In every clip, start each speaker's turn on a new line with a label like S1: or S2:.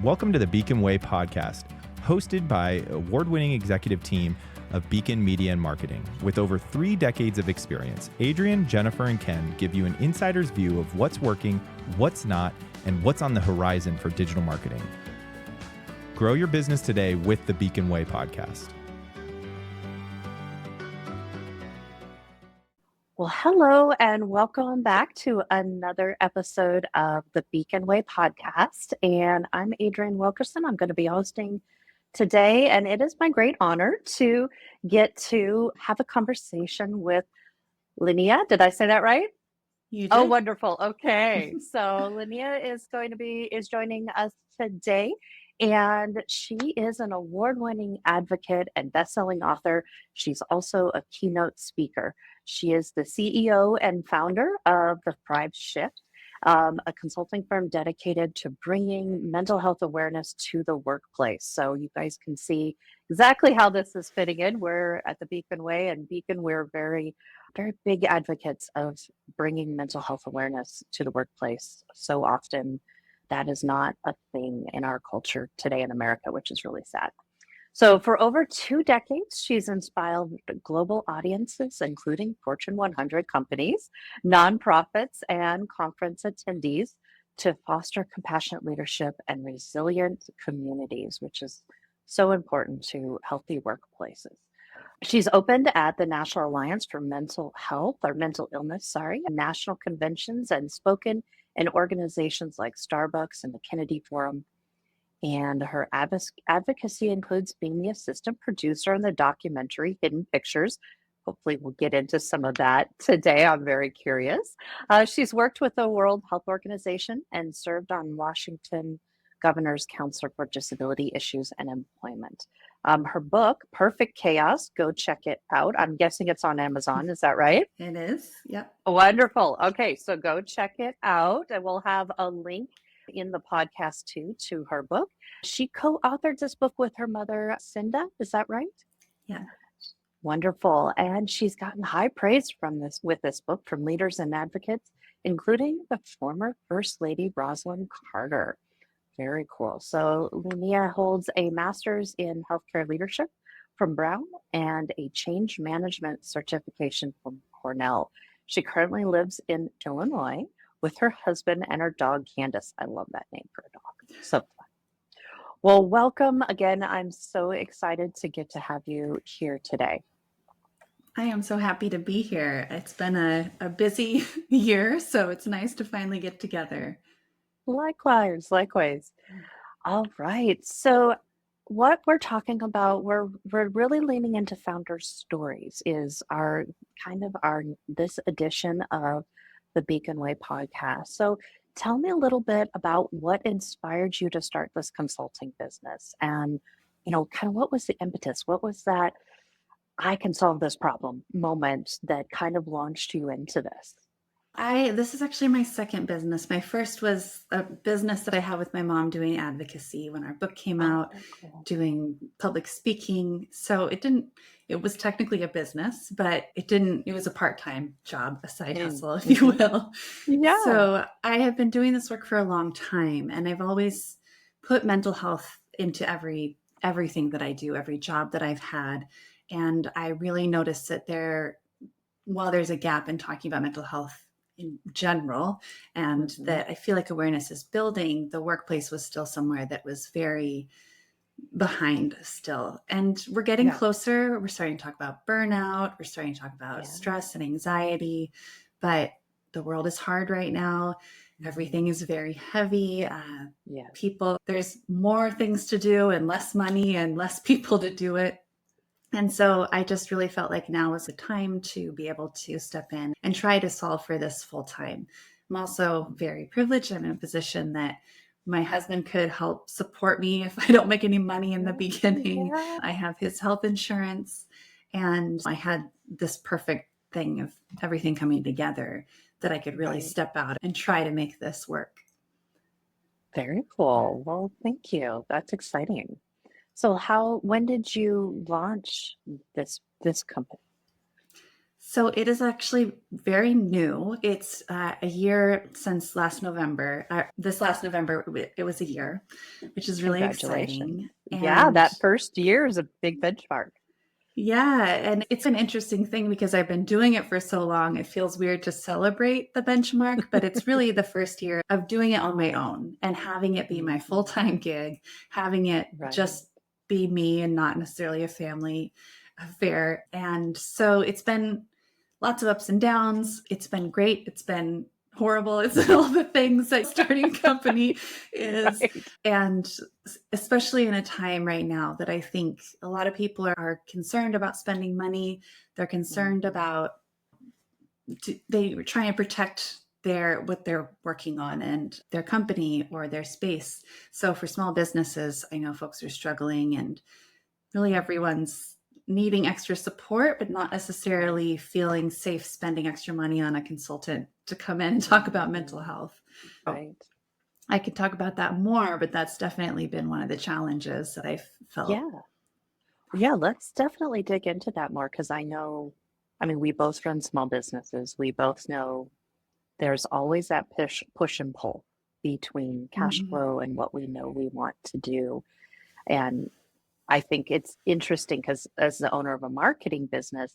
S1: Welcome to the Beacon Way podcast, hosted by award-winning executive team of Beacon Media and Marketing. With over 3 decades of experience, Adrienne, Jennifer, and Ken give you an insider's view of what's working, what's not, and what's on the horizon for digital marketing. Grow your business today with the Beacon Way podcast.
S2: Well, hello and welcome back to another episode of the Beacon Way podcast. And I'm Adrienne Wilkerson. I'm going to be hosting today, and it is my great honor to get to have a conversation with Linnea. Did I say that right?
S3: You did.
S2: Oh, wonderful. Okay. So Linnea is joining us today, and she is an award-winning advocate and best-selling author. She's also a keynote speaker. She is the CEO and founder of the Thrive Shift, a consulting firm dedicated to bringing mental health awareness to the workplace. So you guys can see exactly how this is fitting in. We're at the Beacon Way, and Beacon, we're very, very big advocates of bringing mental health awareness to the workplace. So often that is not a thing in our culture today in America, which is really sad. So for over 2 decades, she's inspired global audiences, including Fortune 100 companies, nonprofits, and conference attendees to foster compassionate leadership and resilient communities, which is so important to healthy workplaces. She's opened at the National Alliance for Mental Illness, national conventions, and spoken in organizations like Starbucks and the Kennedy Forum. And her advocacy includes being the assistant producer on the documentary Hidden Pictures. Hopefully we'll get into some of that today. I'm very curious. She's worked with the World Health Organization and served on Washington Governor's Council for Disability Issues and Employment. Her book, Perfect Chaos, go check it out. I'm guessing it's on Amazon. Is that right?
S3: It is. Yep.
S2: Wonderful. Okay, so go check it out. And we'll have a link in the podcast too to her book. She co-authored this book with her mother, Cinda. Is that right?
S3: Yeah.
S2: Wonderful. And she's gotten high praise with this book from leaders and advocates, including the former First Lady Rosalynn Carter. Very cool. So Linnea holds a master's in healthcare leadership from Brown and a change management certification from Cornell. She currently lives in Illinois with her husband and her dog, Candace. I love that name for a dog. So fun. Well, welcome again. I'm so excited to get to have you here today.
S3: I am so happy to be here. It's been a busy year, so it's nice to finally get together.
S2: Likewise. All right. So what we're talking about, we're really leaning into founder stories is our this edition of the Beacon Way podcast. So tell me a little bit about what inspired you to start this consulting business and, kind of what was the impetus? What was that I can solve this problem moment that kind of launched you into this?
S3: This is actually my second business. My first was a business that I had with my mom doing advocacy when our book came out,
S2: cool.
S3: Doing public speaking. So it was technically a business, but it was a part-time job, a side hustle, if you will.
S2: Yeah.
S3: So I have been doing this work for a long time, and I've always put mental health into everything that I do, every job that I've had. And I really noticed that while there's a gap in talking about mental health in general, and that I feel like awareness is building, the workplace was still somewhere that was very behind still. And we're getting closer. We're starting to talk about burnout. We're starting to talk about stress and anxiety, but the world is hard right now. Everything is very heavy. There's more things to do and less money and less people to do it. And so I just really felt like now was the time to be able to step in and try to solve for this full time. I'm also very privileged. I'm in a position that my husband could help support me if I don't make any money in the beginning.
S2: Yeah.
S3: I have his health insurance, and I had this perfect thing of everything coming together that I could really step out and try to make this work.
S2: Very cool. Well, thank you. That's exciting. So when did you launch this company?
S3: So it is actually very new. It's a year since last November. This last November, it was a year, which is really
S2: Congratulations.
S3: exciting.
S2: Yeah,
S3: And
S2: that first year is a big benchmark.
S3: yeah, and it's an interesting thing because I've been doing it for so long. It feels weird to celebrate the benchmark, but it's really the first year of doing it on my own and having it be my full-time gig, having it
S2: Right.
S3: just be me and not necessarily a family affair. And so it's been lots of ups and downs. It's been great. It's been horrible. It's all the things that starting a company is.
S2: Right.
S3: And especially in a time right now that I think a lot of people are concerned about spending money. They're concerned about, they were trying to protect what they're working on and their company or their space. So for small businesses, I know folks are struggling and really everyone's needing extra support, but not necessarily feeling safe spending extra money on a consultant to come in and talk about mental health.
S2: Right.
S3: I could talk about that more, but that's definitely been one of the challenges that I've felt.
S2: Yeah. Yeah, let's definitely dig into that more because we both run small businesses. We both know there's always that push and pull between cash
S3: Mhm.
S2: flow and what we know we want to do. And I think it's interesting because as the owner of a marketing business,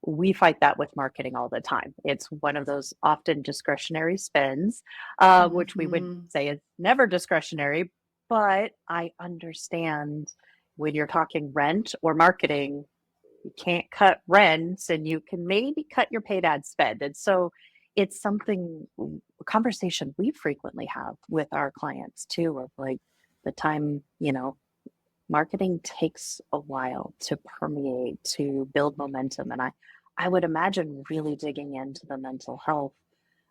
S2: we fight that with marketing all the time. It's one of those often discretionary spends, which we would
S3: Mhm.
S2: say is never discretionary. But I understand when you're talking rent or marketing, you can't cut rents and you can maybe cut your paid ad spend. And so it's a conversation we frequently have with our clients too, of like the time, marketing takes a while to permeate, to build momentum. And I would imagine really digging into the mental health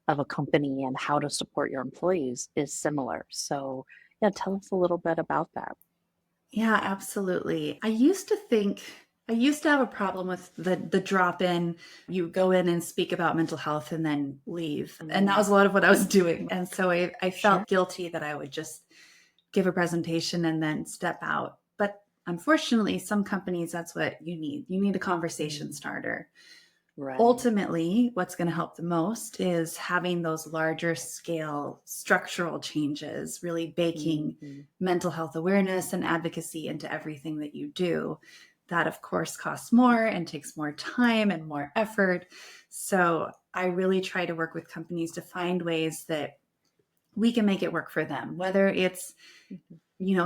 S2: of a company and how to support your employees is similar. So, yeah, tell us a little bit about that.
S3: Yeah, absolutely. I used to have a problem with the drop in, you go in and speak about mental health and then leave. And that was a lot of what I was doing. And so I
S2: Sure.
S3: felt guilty that I would just give a presentation and then step out. But unfortunately, some companies, that's what you need. You need a conversation starter.
S2: Right.
S3: Ultimately, what's going to help the most is having those larger scale structural changes, really baking mental health awareness and advocacy into everything that you do. That, of course, costs more and takes more time and more effort. So I really try to work with companies to find ways that we can make it work for them, whether it's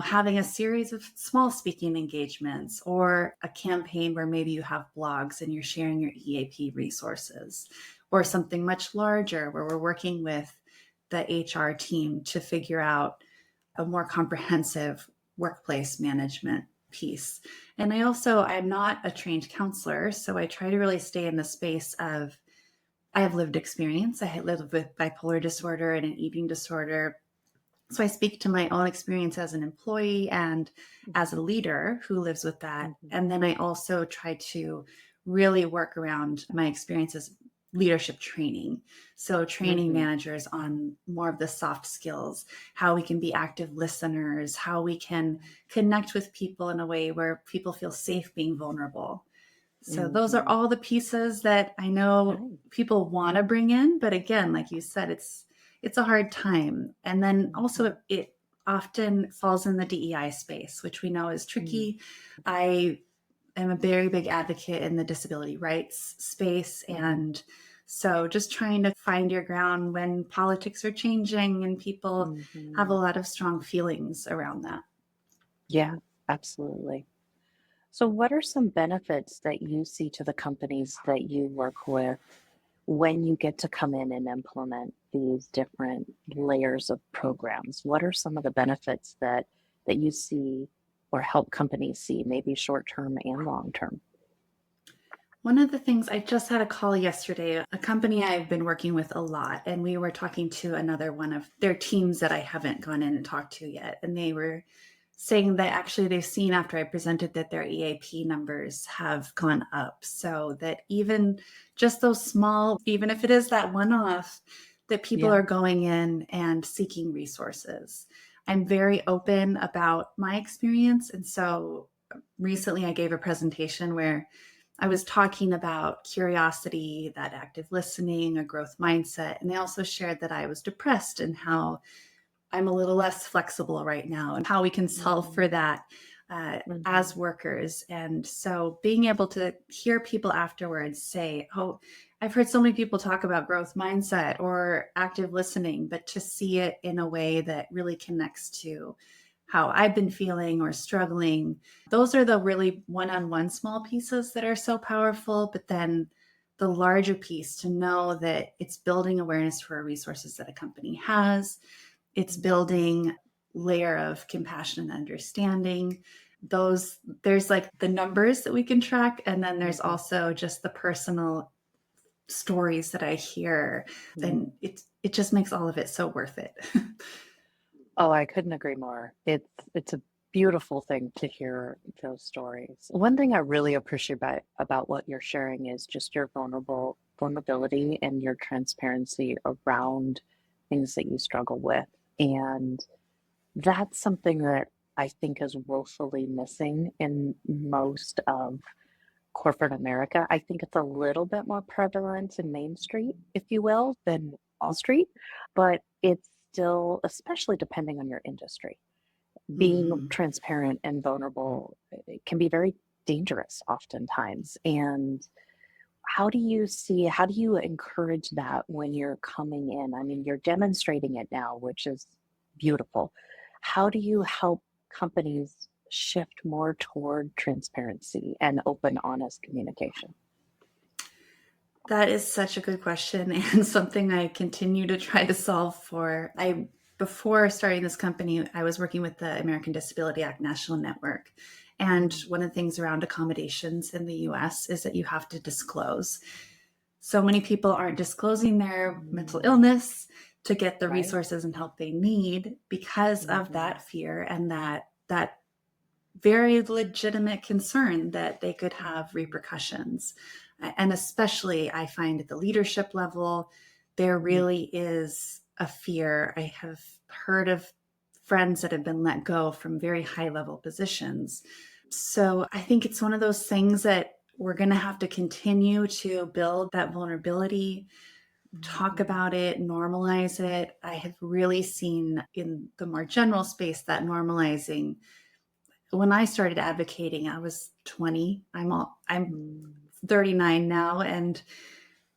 S3: having a series of small speaking engagements or a campaign where maybe you have blogs and you're sharing your EAP resources, or something much larger where we're working with the HR team to figure out a more comprehensive workplace management piece. And I'm not a trained counselor, so I try to really stay in the space of, I have lived experience. I lived with bipolar disorder and an eating disorder. So I speak to my own experience as an employee and as a leader who lives with that. And then I also try to really work around my experience as leadership training. So training managers on more of the soft skills, how we can be active listeners, how we can connect with people in a way where people feel safe being vulnerable. So those are all the pieces that I know people want to bring in. But again, like you said, it's a hard time. And then also it often falls in the DEI space, which we know is tricky. I am a very big advocate in the disability rights space. And so just trying to find your ground when politics are changing and people have a lot of strong feelings around that.
S2: Yeah, absolutely. So, what are some benefits that you see to the companies that you work with when you get to come in and implement these different layers of programs? What are some of the benefits that you see or help companies see, maybe short term and long term?
S3: One of the things, I just had a call yesterday, a company I've been working with a lot, and we were talking to another one of their teams that I haven't gone in and talked to yet. And they were saying that actually they've seen after I presented that their EAP numbers have gone up. So that even just those small, even if it is that one-off, that people are going in and seeking resources. I'm very open about my experience. And so recently I gave a presentation where I was talking about curiosity, that active listening, a growth mindset. And they also shared that I was depressed and how I'm a little less flexible right now and how we can solve for that as workers. And so being able to hear people afterwards say, oh, I've heard so many people talk about growth mindset or active listening, but to see it in a way that really connects to how I've been feeling or struggling. Those are the really one-on-one small pieces that are so powerful. But then the larger piece, to know that it's building awareness for resources that a company has, it's building layer of compassion and understanding. There's like the numbers that we can track, and then there's also just the personal stories that I hear, and it just makes all of it so worth it.
S2: Oh, I couldn't agree more. It's a beautiful thing to hear those stories. One thing I really appreciate about what you're sharing is just your vulnerability and your transparency around things that you struggle with. And that's something that I think is woefully missing in most of corporate America. I think it's a little bit more prevalent in Main Street, if you will, than Wall Street, but it's still, especially depending on your industry, being transparent and vulnerable, it can be very dangerous oftentimes. And how do you encourage that when you're coming in? I mean, you're demonstrating it now, which is beautiful. How do you help companies shift more toward transparency and open, honest communication?
S3: That is such a good question, and something I continue to try to solve for. Before starting this company, I was working with the American Disability Act National Network. And one of the things around accommodations in the US is that you have to disclose. So many people aren't disclosing their mental illness to get the resources and help they need because of that fear and that very legitimate concern that they could have repercussions. And especially I find at the leadership level, there really is a fear. I have heard of friends that have been let go from very high level positions. So I think it's one of those things that we're going to have to continue to build that vulnerability, talk about it, normalize it. I have really seen in the more general space that normalizing. When I started advocating, I was 20. I'm 39 now, and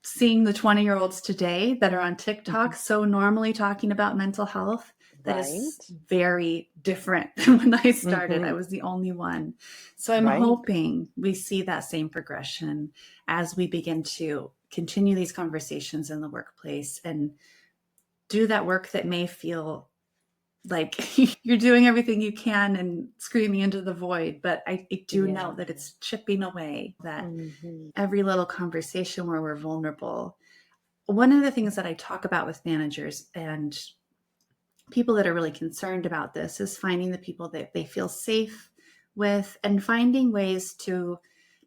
S3: seeing the 20-year-olds today that are on TikTok so normally talking about mental health, that is very different than when I started. I was the only one. So I'm hoping we see that same progression as we begin to continue these conversations in the workplace and do that work that may feel like you're doing everything you can and screaming into the void. But I do know that it's chipping away, that every little conversation where we're vulnerable. One of the things that I talk about with managers and people that are really concerned about this is finding the people that they feel safe with and finding ways to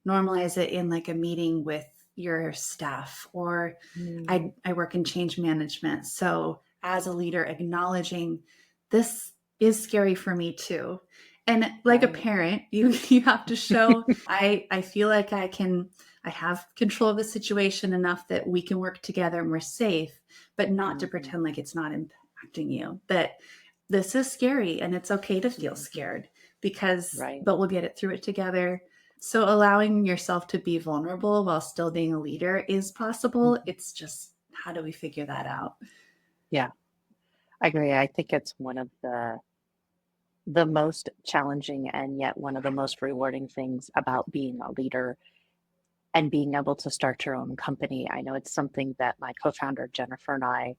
S3: normalize it in like a meeting with your staff. Or I work in change management. So as a leader, acknowledging this is scary for me too. And like a parent, you have to show, I feel like I have control of the situation enough that we can work together and we're safe, but not to pretend like it's not impacting you. That this is scary and it's okay to feel scared but we'll get it through it together. So allowing yourself to be vulnerable while still being a leader is possible. It's just, how do we figure that out?
S2: Yeah, I agree. I think it's one of the most challenging and yet one of the most rewarding things about being a leader and being able to start your own company. I know it's something that my co-founder Jennifer and I,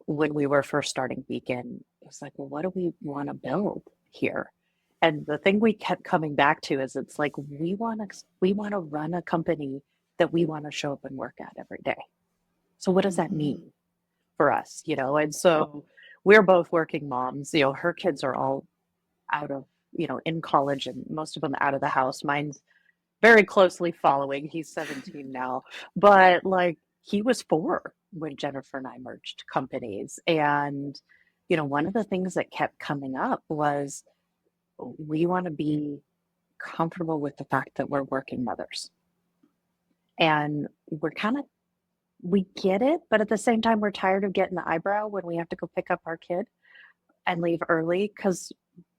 S2: when we were first starting Beacon, it was like, well, what do we want to build here? And the thing we kept coming back to is it's like we want to run a company that we want to show up and work at every day. So what does that mean for us, you know? And so we're both working moms. You know, her kids are all out of, you know, in college, and most of them out of the house. Mine's very closely following. He's 17 now, but like he was 4 when Jennifer and I merged companies. And, you know, one of the things that kept coming up was we want to be comfortable with the fact that we're working mothers. And we get it, but at the same time, we're tired of getting the eyebrow when we have to go pick up our kid and leave early because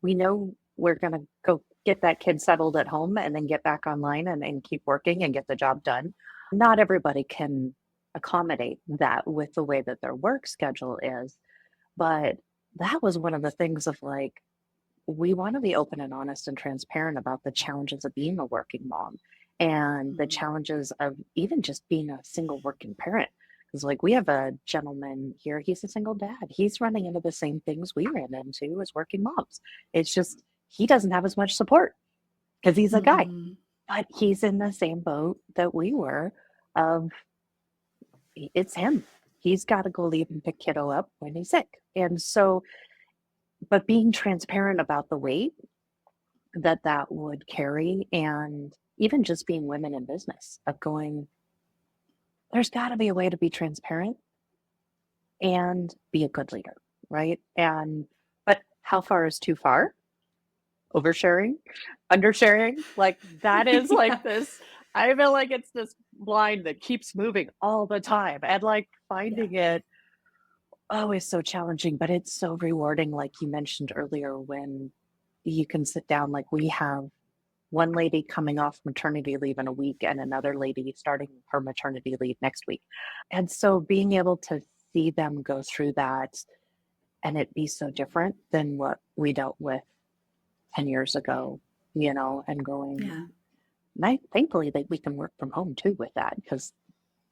S2: we know we're going to go get that kid settled at home and then get back online and keep working and get the job done. Not everybody can accommodate that with the way that their work schedule is. But that was one of the things of like, we want to be open and honest and transparent about the challenges of being a working mom and the challenges of even just being a single working parent. Because, like, we have a gentleman here, he's a single dad. He's running into the same things we ran into as working moms. It's just he doesn't have as much support because he's a guy, but he's in the same boat that we were. Of it's him. He's got to go leave and pick kiddo up when he's sick, and so. But being transparent about the weight that would carry, and even just being women in business, of going, there's got to be a way to be transparent and be a good leader, right? But how far is too far? Oversharing, undersharing, like that is like this. I feel like it's this line that keeps moving all the time, and like finding it always so challenging, but it's so rewarding, like you mentioned earlier, when you can sit down. Like, we have one lady coming off maternity leave in a week and another lady starting her maternity leave next week. And so being able to see them go through that and it be so different than what we dealt with 10 years ago, and going, thankfully that we can work from home too with that, because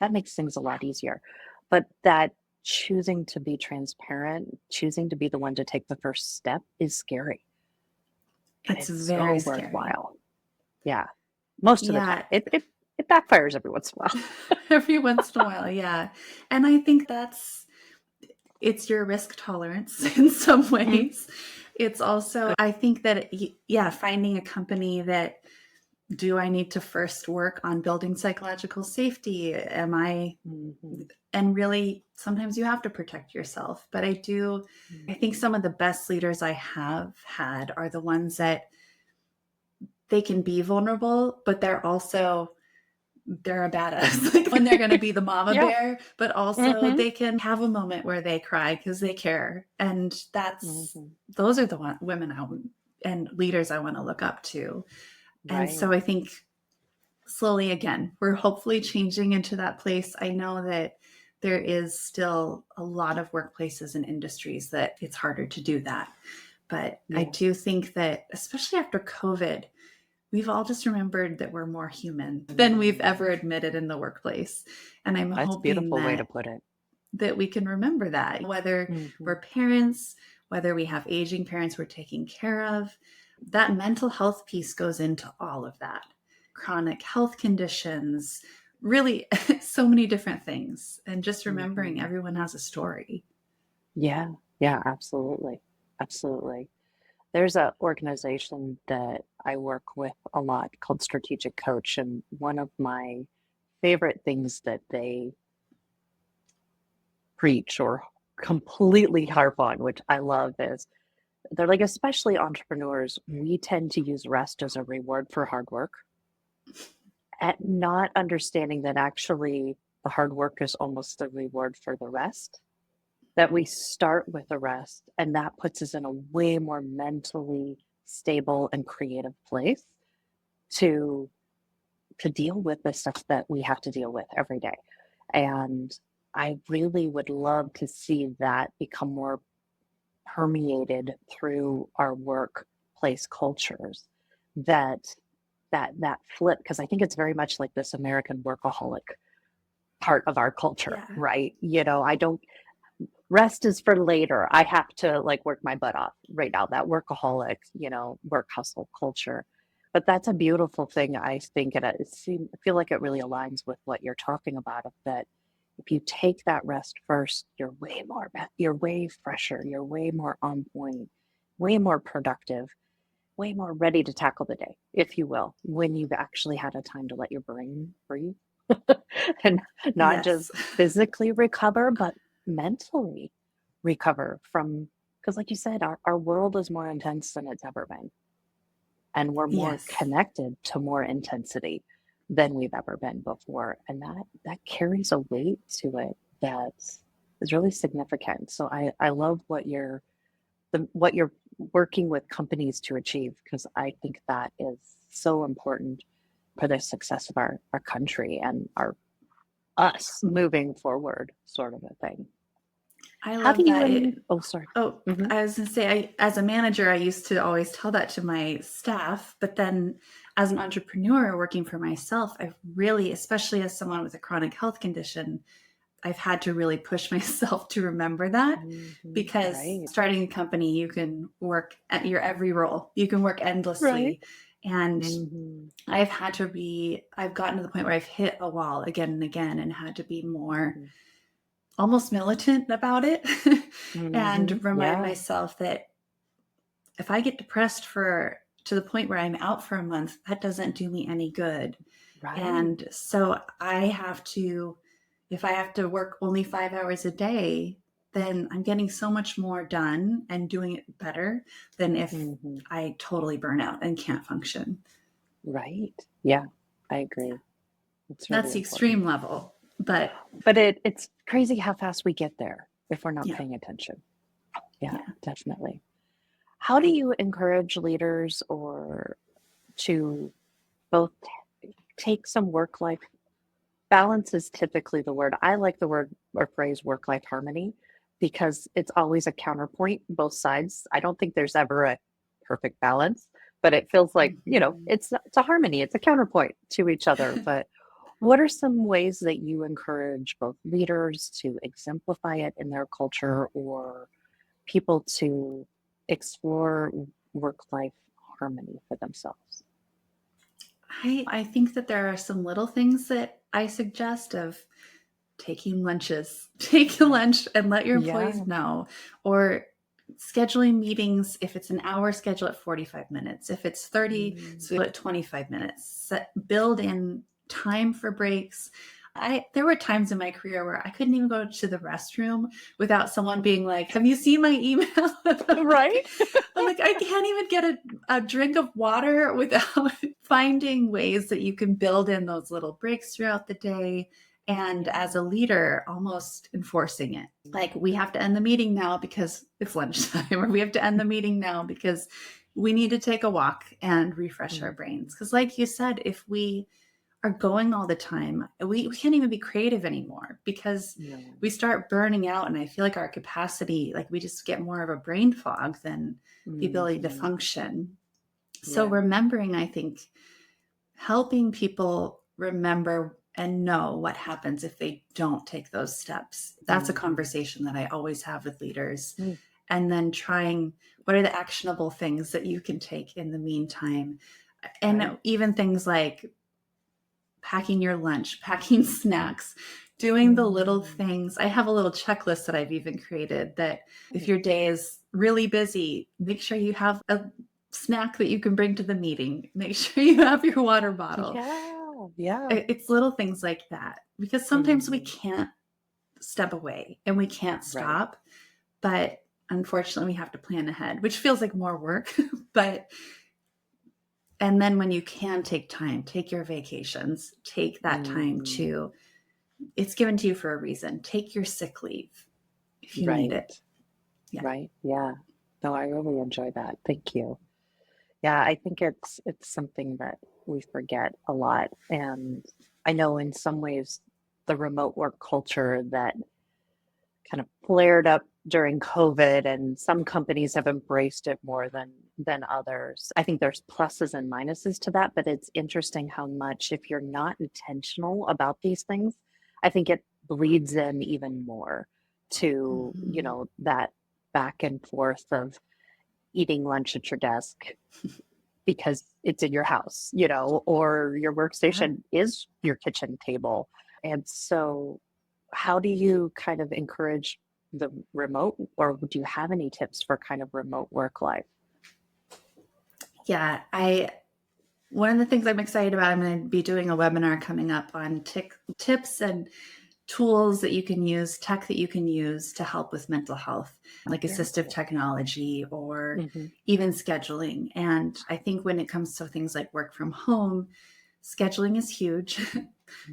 S2: that makes things a lot easier. But that choosing to be transparent, choosing to be the one to take the first step is scary.
S3: It's very
S2: so
S3: scary.
S2: Worthwhile. Yeah. Most of the time. It backfires every once in a while.
S3: Every once in a while, yeah. And I think it's your risk tolerance in some ways. It's also, I think that, finding a company that, do I need to first work on building psychological safety? Am I, and really, sometimes you have to protect yourself. But I think some of the best leaders I have had are the ones that they can be vulnerable, but they're a badass. Like, when they're going to be the mama bear, but also they can have a moment where they cry because they care. And those are the women and leaders I want to look up to. And so I think slowly, again, we're hopefully changing into that place. I know that there is still a lot of workplaces and industries that it's harder to do that. But I do think that, especially after COVID, we've all just remembered that we're more human than we've ever admitted in the workplace. And I'm hoping
S2: a beautiful way to put it.
S3: That we can remember that, whether we're parents, whether we have aging parents we're taking care of. That mental health piece goes into all of that. Chronic health conditions, really so many different things. And just remembering everyone has a story.
S2: Yeah, absolutely. Absolutely. There's an organization that I work with a lot called Strategic Coach. And one of my favorite things that they preach or completely harp on, which I love, is they're like, especially entrepreneurs, we tend to use rest as a reward for hard work, at not understanding that actually the hard work is almost the reward for the rest, that we start with the rest, and that puts us in a way more mentally stable and creative place to deal with the stuff that we have to deal with every day. And I really would love to see that become more permeated through our workplace cultures, that flip, because I think it's very much like this American workaholic part of our culture, right? Rest is for later. I have to like work my butt off right now. That workaholic, work hustle culture. But that's a beautiful thing, I think. And I feel like it really aligns with what you're talking about, of that if you take that rest first, you're way fresher, you're way more on point, way more productive, way more ready to tackle the day, if you will, when you've actually had a time to let your brain breathe and not just physically recover, but mentally recover from, because like you said, our world is more intense than it's ever been. And we're more connected to more intensity. than we've ever been before. And that carries a weight to it that is really significant. So I love what what you're working with companies to achieve, because I think that is so important for the success of our country and us moving forward, sort of a thing.
S3: I
S2: How do
S3: love
S2: you
S3: that.
S2: oh, sorry.
S3: Oh,
S2: Mhm.
S3: I was going to say, as a manager, I used to always tell that to my staff. But then as an entrepreneur working for myself, I've really, especially as someone with a chronic health condition, I've had to really push myself to remember that, because
S2: Right.
S3: starting a company, you can work at your every role, you can work endlessly.
S2: Right.
S3: And
S2: Mhm.
S3: I've gotten to the point where I've hit a wall again and again and had to be more
S2: Mhm.
S3: almost militant about it and remind
S2: Yeah.
S3: myself that if I get depressed to the point where I'm out for a month, that doesn't do me any good.
S2: Right.
S3: And so if I have to work only 5 hours a day, then I'm getting so much more done and doing it better than if
S2: hmm
S3: I totally burn out and can't function.
S2: Right. Yeah, I agree. It's really
S3: That's the
S2: important.
S3: extreme level. But
S2: But it's crazy how fast we get there if we're not
S3: yeah,
S2: paying attention. Yeah,
S3: yeah.
S2: definitely. How do you encourage leaders or to both take some work life balance is typically the word. I like the word or phrase work life harmony because it's always a counterpoint, both sides. I don't think there's ever a perfect balance, but it feels like,
S3: Mhm.
S2: it's a harmony, it's a counterpoint to each other. But what are some ways that you encourage both leaders to exemplify it in their culture or people to explore work life harmony for themselves?
S3: I think that there are some little things that I suggest of taking lunches. Take a
S2: Right.
S3: lunch and let your
S2: Yeah.
S3: employees know, or scheduling meetings. If it's an hour, schedule at 45 minutes. If it's 30,
S2: Mm.
S3: schedule at 25 minutes. Build in time for breaks. There were times in my career where I couldn't even go to the restroom without someone being like, "Have you seen my email?"
S2: Right?
S3: I'm like, I can't even get a drink of water without finding ways that you can build in those little breaks throughout the day. And
S2: Yeah.
S3: as a leader, almost enforcing it. Like, we have to end the meeting now because it's lunchtime, or we have to end the meeting now because we need to take a walk and refresh our
S2: Mhm.
S3: brains. Because, like you said, if we are going all the time, we can't even be creative anymore because
S2: No.
S3: we start burning out. And I feel like our capacity, like we just get more of a brain fog than the ability to
S2: Mhm.
S3: function. So,
S2: Yeah.
S3: remembering, I think, helping people remember and know what happens if they don't take those steps. That's a
S2: Mhm.
S3: conversation that I always have with leaders.
S2: Mm.
S3: And then trying, what are the actionable things that you can take in the meantime?
S2: Right.
S3: And even things like packing your lunch, packing snacks, doing the little
S2: Mm.
S3: things. I have a little checklist that I've even created that if
S2: Right.
S3: your day is really busy, make sure you have a snack that you can bring to the meeting. Make sure you have your water bottle.
S2: Yeah. Yeah.
S3: It's little things like that, because sometimes we
S2: Mhm.
S3: can't step away and we can't
S2: Right.
S3: stop, but unfortunately we have to plan ahead, which feels like more work. But and then when you can take time, take your vacations, take that time
S2: Mhm.
S3: to, it's given to you for a reason. Take your sick leave if you need
S2: Right.
S3: it. Yeah.
S2: Right. Yeah. No, I really enjoy that. Thank you. Yeah, I think it's something that we forget a lot. And I know in some ways the remote work culture that kind of flared up during COVID, and some companies have embraced it more than others. I think there's pluses and minuses to that, but it's interesting how much if you're not intentional about these things, I think it bleeds in even more to,
S3: Mhm.
S2: that back and forth of eating lunch at your desk because it's in your house, or your
S3: Yeah.
S2: workstation is your kitchen table. And so, how do you kind of encourage the remote, or do you have any tips for kind of remote work life?
S3: Yeah. One of the things I'm excited about, I'm going to be doing a webinar coming up on tips and tools that you can use, tech that you can use to help with mental health, like
S2: Very
S3: assistive
S2: cool.
S3: technology or
S2: Hmm
S3: even scheduling. And I think when it comes to things like work from home, scheduling is huge.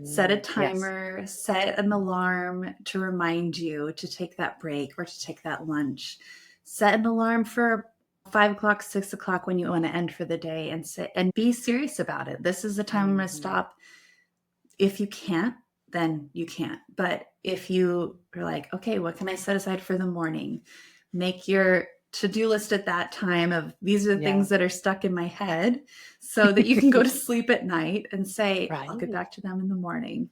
S3: Set a
S2: Yes.
S3: timer, set an alarm to remind you to take that break or to take that lunch. Set an alarm for 5 o'clock, 6 o'clock when you want to end for the day, and sit and be serious about it. This is the time I'm going to stop. If you can't, then you can't. But if you are like, okay, what can I set aside for the morning? Make your to-do list at that time of these are the things that are stuck in my head so that you can go to sleep at night and say, I'll get back to them in the morning.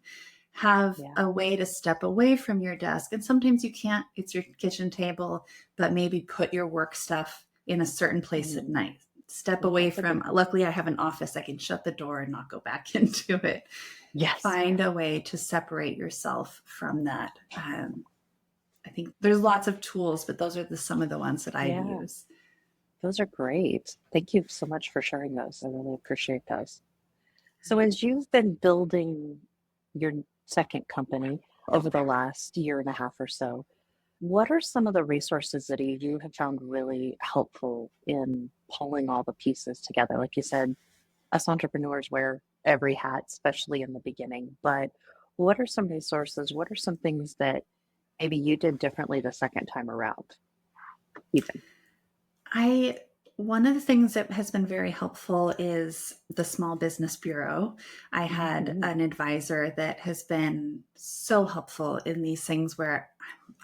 S3: Have a way to step away from your desk. And sometimes you can't, it's your kitchen table, but maybe put your work stuff in a certain place at night. Step away from, luckily I have an office. I can shut the door and not go back into it.
S2: Yes.
S3: Find a way to separate yourself from that. I think there's lots of tools, but those are some of the ones that I use.
S2: Those are great. Thank you so much for sharing those. I really appreciate those. So as you've been building your second company over the last year and a half or so, what are some of the resources that you have found really helpful in pulling all the pieces together? Like you said, us entrepreneurs wear every hat, especially in the beginning. But what are some resources? What are some things that maybe you did differently the second time around, Ethan?
S3: One of the things that has been very helpful is the Small Business Bureau. I had an advisor that has been so helpful in these things where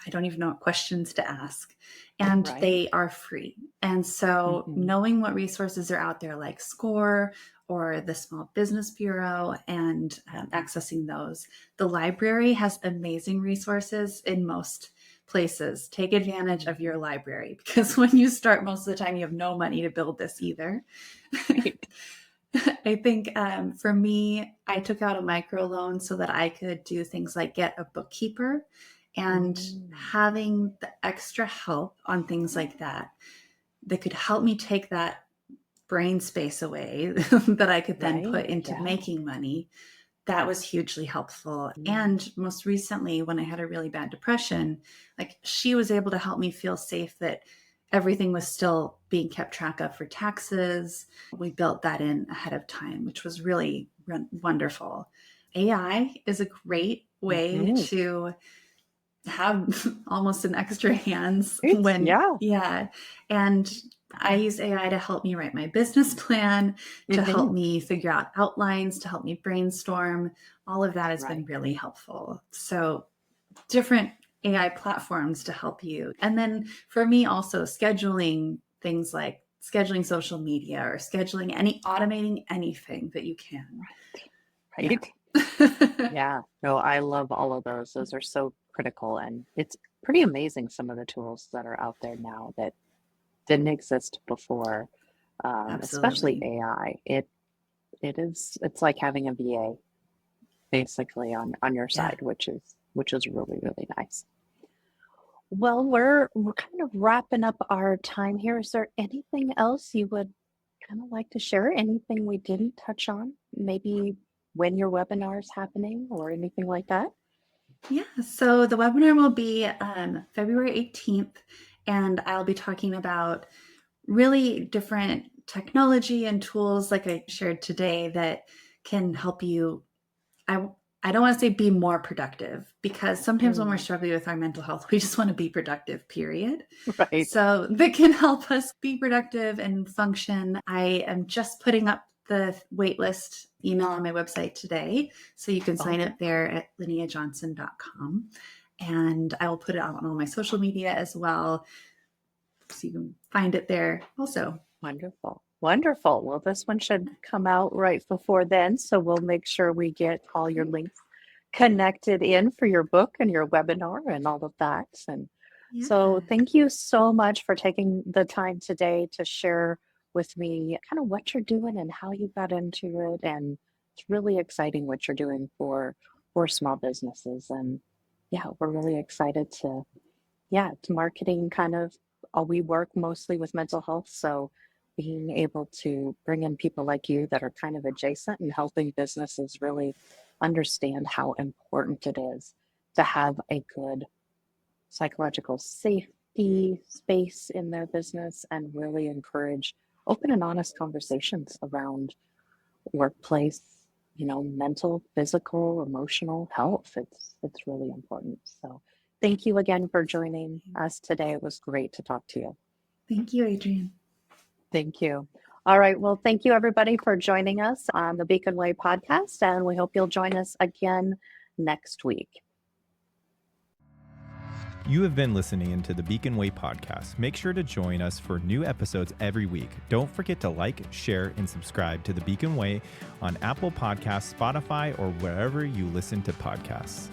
S3: I don't even know what questions to ask, and they are free. And so knowing what resources are out there like SCORE or the Small Business Bureau and accessing those. The library has amazing resources in most places. Take advantage of your library, because when you start, most of the time you have no money to build this either. I think for me, I took out a microloan so that I could do things like get a bookkeeper, and having the extra help on things like that could help me take that brain space away that I could then put into making money. That was hugely helpful. And most recently, when I had a really bad depression, like, she was able to help me feel safe that everything was still being kept track of for taxes. We built that in ahead of time, which was really wonderful. AI is a great way to have almost an extra hands when, and I use AI to help me write my business plan, to help me figure out outlines, to help me brainstorm. All of that has been really helpful. So different AI platforms to help you. And then for me also, scheduling things like scheduling social media or automating anything that you can.
S2: No, I love all of those. Those are so critical, and it's pretty amazing some of the tools that are out there now that didn't exist before, especially AI. It's like having a VA basically on your side, which is really, really nice. Well, we're kind of wrapping up our time here. Is there anything else you would kind of like to share? Anything we didn't touch on? Maybe when your webinar is happening or anything like that?
S3: Yeah, so the webinar will be February 18th, and I'll be talking about really different technology and tools like I shared today that can help you. I don't want to say be more productive, because sometimes when we're struggling with our mental health, we just want to be productive, period. So that can help us be productive and function. I am just putting up the waitlist email on my website today, so you can sign up there at lineajohnson.com, and I will put it on all my social media as well, so you can find it there also.
S2: Wonderful. Well, this one should come out right before then, so we'll make sure we get all your links connected in for your book and your webinar and all of that. And so thank you so much for taking the time today to share with me kind of what you're doing and how you got into it. And it's really exciting what you're doing for small businesses. And we're really excited to marketing kind of, we work mostly with mental health. So being able to bring in people like you that are kind of adjacent and helping businesses really understand how important it is to have a good psychological safety space in their business, and really encourage open and honest conversations around workplace mental, physical, emotional health. It's really important. So thank you again for joining us today. It was great to talk to you.
S3: Thank you, Adrienne.
S2: Thank you. All right. Well, thank you everybody for joining us on the Beacon Way podcast, and we hope you'll join us again next week.
S1: You have been listening to the Beacon Way podcast. Make sure to join us for new episodes every week. Don't forget to like, share, and subscribe to the Beacon Way on Apple Podcasts, Spotify, or wherever you listen to podcasts.